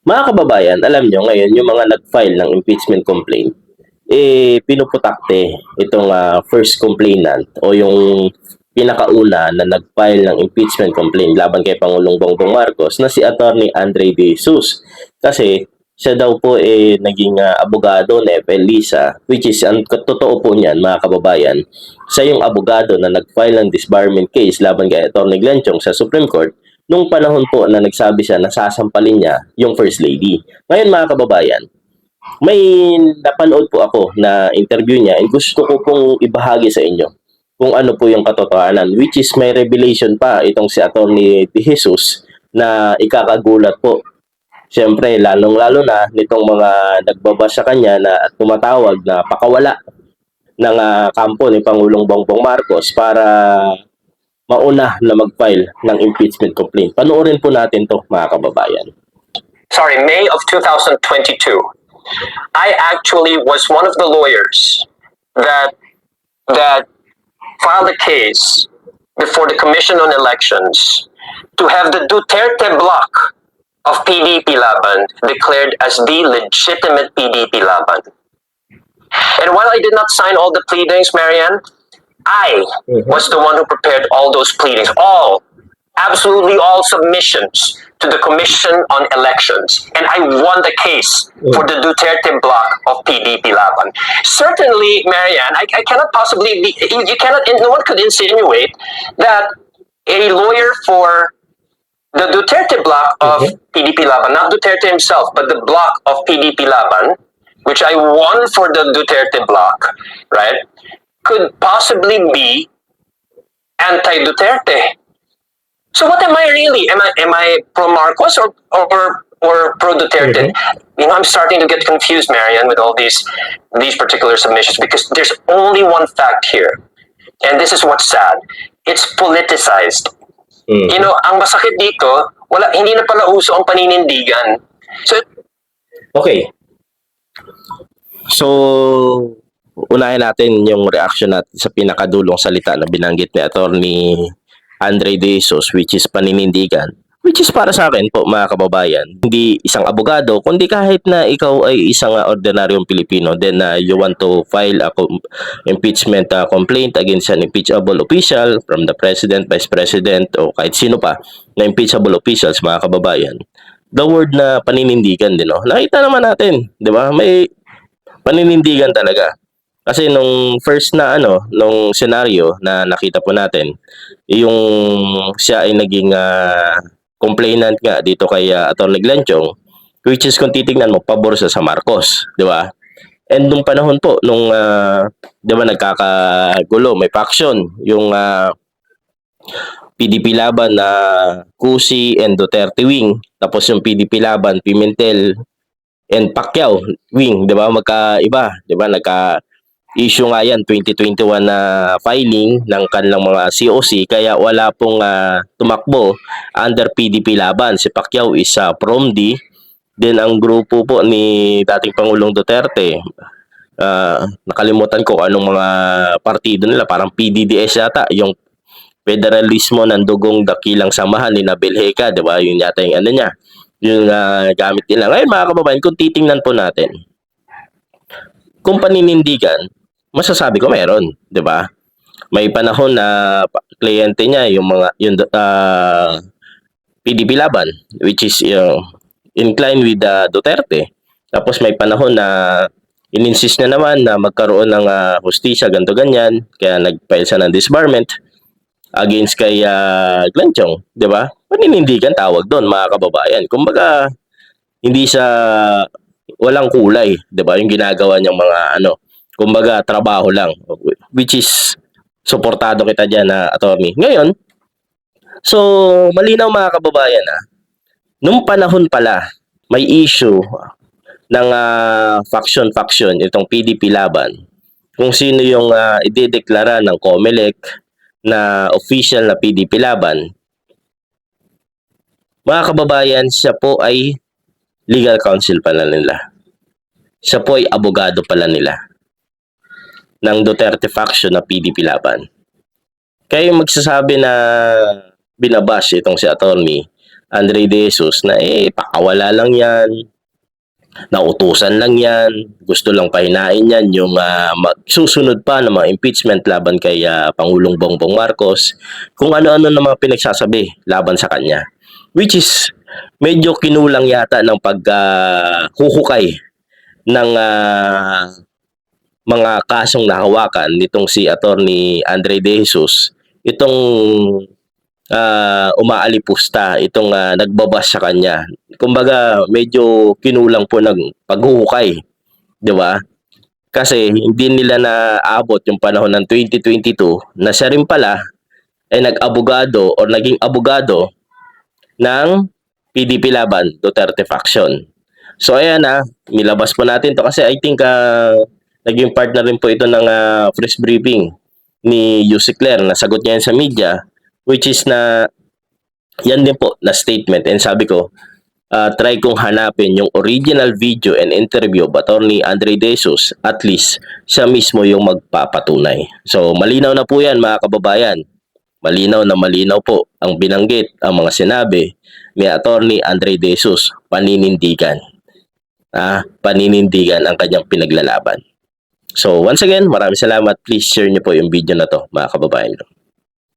Mga kababayan, alam nyo ngayon yung mga nag-file ng impeachment complaint, pinuputakte itong first complainant o yung pinakauna na nag-file ng impeachment complaint laban kay Pangulong Bongbong Marcos na si Attorney Andre De Jesus. Kasi siya daw po naging abogado ni FL Lisa, which is ang totoo po niyan mga kababayan, siya yung abogado na nag-file ng disbarment case laban kay Attorney Glenn Chong sa Supreme Court nung panahon po na nagsabi siya na sasampalin niya yung First Lady. Ngayon mga kababayan, may napanood po ako na interview niya and gusto ko pong ibahagi sa inyo kung ano po yung katotohanan, which is may revelation pa itong si Atty. De Jesus na ikakagulat po. Siyempre, lalong-lalo na nitong mga nagbaba sa kanya na tumatawag na pakawala ng kampo ni Pangulong Bongbong Marcos para mauna na mag-file ng impeachment complaint. Panoorin po natin to mga kababayan. Sorry, May of 2022, I actually was one of the lawyers that filed a case before the Commission on Elections to have the Duterte bloc of PDP Laban declared as the legitimate PDP Laban. And while I did not sign all the pleadings, Marianne, I was the one who prepared all those pleadings, absolutely all submissions to the Commission on Elections, and I won the case for the Duterte bloc of PDP Laban. Certainly, Marianne, I cannot possibly be, you cannot, no one could insinuate that a lawyer for the Duterte bloc of PDP Laban, not Duterte himself, but the bloc of PDP Laban, which I won for the Duterte bloc, right, could possibly be anti-Duterte. So what am I really? Am I pro Marcos or pro Duterte? You know, I'm starting to get confused, Marianne, with all these particular submissions because there's only one fact here, and this is what's sad. It's politicized. You know, ang masakit dito, hindi na pala uso ang paninindigan. So okay. So unahin natin yung reaction natin sa pinakadulong salita na binanggit ni Attorney Andre De Jesus, which is paninindigan, which is para sa akin po mga kababayan, hindi isang abogado, kundi kahit na ikaw ay isang ordinaryong Pilipino, then you want to file a impeachment complaint against an impeachable official from the President, Vice President, o kahit sino pa na impeachable officials mga kababayan. The word na paninindigan din, no? Nakita naman natin, di ba? May paninindigan talaga. Kasi nung first na nung scenario na nakita po natin, yung siya ay naging complainant nga dito kay Atty. Glenn Chong, which is kung titingnan mo, pabor sa Marcos, di ba? And nung panahon po, nung di ba nagkakagulo, may faction, yung PDP Laban na Cusi and Duterte wing, tapos yung PDP Laban, Pimentel and Pacquiao wing, di ba? Magkaiba, di ba? Issue nga yan, 2021 na filing ng kanilang mga COC, kaya wala pong tumakbo under PDP Laban. Si Pacquiao is PROMD, then ang grupo po ni dating Pangulong Duterte, nakalimutan ko anong mga partido nila, parang PDDS yata, yung Federalismo ng Dugong Dakilang Samahan ni Nabel Heka, di ba? Yun yata yung niya, yung gamit nila. Ngayon mga kababayan, kung titingnan po natin, kung paninindigan, masasabi ko meron, 'di ba? May panahon na kliyente niya yung PDP Laban, which is inclined with Duterte. Tapos may panahon na ininsist na naman na magkaroon ng hustisya ganto ganyan, kaya nag-file siya ng disbarment against kay Glenn Chong, 'di ba? Paninindigan tawag doon, mga kababayan. Kumbaga hindi siya walang kulay, 'di ba? Yung ginagawa niyang mga kumbaga trabaho lang, which is suportado kita diyan na attorney. Ngayon, so malinaw mga kababayan nung panahon pala may issue ng faction itong PDP Laban. Kung sino yung idedeklara ng COMELEC na official na PDP Laban. Mga kababayan, siya po ay legal counsel pala nila. Siya po ay abogado pala nila ng Duterte faction na PDP Laban. Kaya yung magsasabi na binabash itong si attorney Andre De Jesus na pakawala lang yan, nautusan lang yan, gusto lang pahinain yan yung susunod pa ng mga impeachment laban kay Pangulong Bongbong Marcos, kung ano-ano na mga pinagsasabi laban sa kanya. Which is medyo kinulang yata ng paghuhukay ng mga kasong nahawakan nitong si Attorney Andre De Jesus, itong umaalipusta, itong nagbabas sa kanya. Kumbaga, medyo kinulang po ng paghuhukay, di ba? Kasi hindi nila naabot yung panahon ng 2022 na siya rin pala ay nag-abogado o naging abogado ng PDP Laban Duterte Faction. So ayan nilabas po natin to kasi I think naging part na rin po ito ng press briefing ni Yussi Claire na sagot niya yan sa media, which is na yan din po na statement, and sabi ko try kong hanapin yung original video and interview of Attorney Andre De Jesus, at least siya mismo yung magpapatunay. So malinaw na po yan mga kababayan, malinaw na malinaw po ang binanggit, ang mga sinabi ni Attorney Andre De Jesus, paninindigan. Paninindigan ang kanyang pinaglalaban. So once again, maraming salamat. Please share niyo po yung video na to mga kababayan.